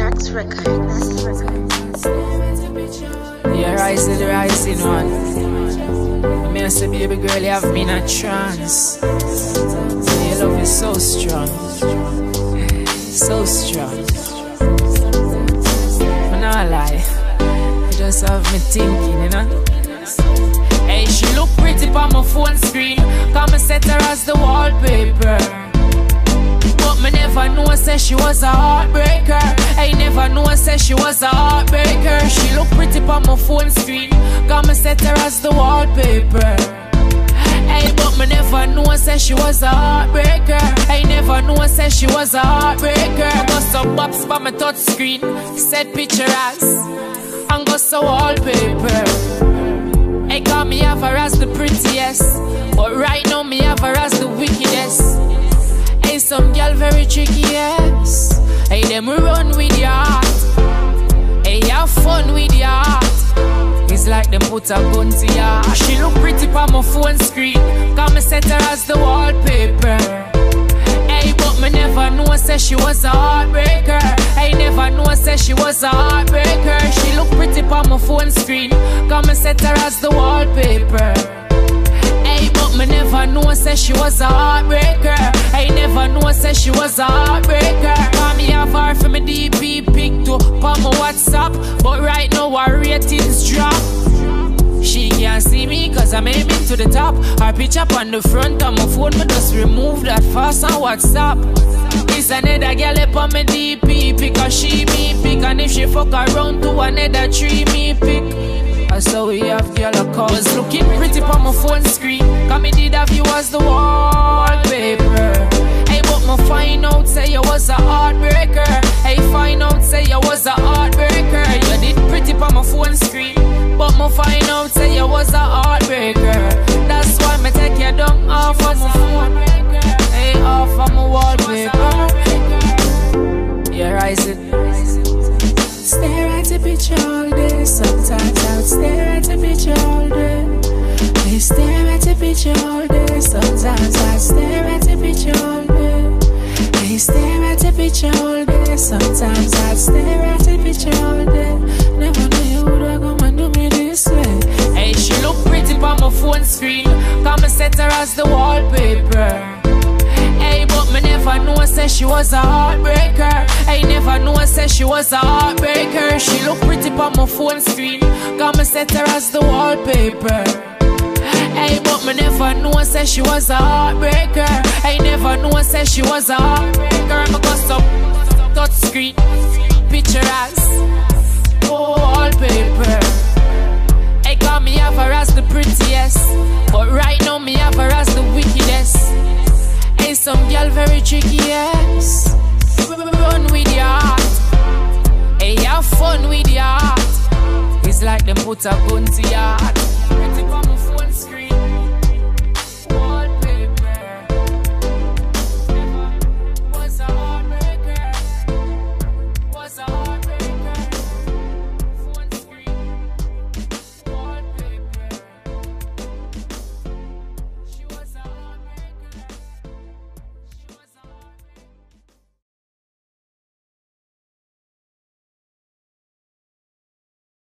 Next record. Yeah, rising one. Me say, baby girl, you have me in a trance. Your love is so strong, so strong. I'm not lie, you just have me thinking, you know. Hey, she look pretty on my phone screen. Come and set her as the wallpaper. But me never know, say she was a heartbreaker. I never know, say she was a heartbreaker. She look pretty on my phone screen. Come and set her as the wallpaper. Hey, but me never know, say she was a heartbreaker. I never know, say she was a heartbreaker. Got some bops by my touch screen, set picture as, and got some wallpaper. Hey, call me have her as the prettiest, but right now me have her as the wickedest. Hey, some girl very tricky, yes. Hey, them run with your heart. Hey, have fun with your heart. It's like them put a gun to your heart. She look pretty on my phone screen. Come and set her as the wallpaper. Hey, but me never know, say she was a heartbreaker. I never know, say she was a heartbreaker. She look pretty on my phone screen. Come and set her as the wallpaper. Hey, but me never know, say she was a heartbreaker. I never know, say she was a heartbreaker. Call me have her for me DP pic to on my WhatsApp, but right now our ratings drop. She can't see me cause I'm aiming to the top. Her picture on the front of my phone, but just remove that fast on WhatsApp. It's another girl up on me DP pic, cause she me pick. And if she fuck around to another tree me pick. So we have girl a call. Was looking pretty on my phone screen. Cause me did have you as the wallpaper. Hey, but me find out say you was a heartbreaker. Hey, find out say you was a heartbreaker. You did pretty on my phone screen, but me find out say you was a heartbreaker. That's why me take you down off of my phone. Hey, off of my wallpaper. Yeah, rising. Stare at the picture all day. Sometimes I would stare at the picture all day. I stare at the picture all day. Sometimes I stare at the picture all day. I stare at the picture all day. Sometimes I stare at the picture all day. Never knew you would come and do me this way. Hey, she look pretty on my phone screen. Come and set her as the wallpaper. Hey, but me never know, say she was a heartbreaker. I never know, say she was a heartbreaker. She look pretty on my phone screen. Come and set her as the wallpaper. Hey, but me never know, say she was a heartbreaker. I never know, say she was a heartbreaker. I'm a custom touch screen picture as wallpaper. Hey, call me have her as the prettiest, but right now me have her as the wickedest. Hey, some girl very tricky, yes. Run with your heart. Hey, have fun with your heart. It's like them put a gun to your heart.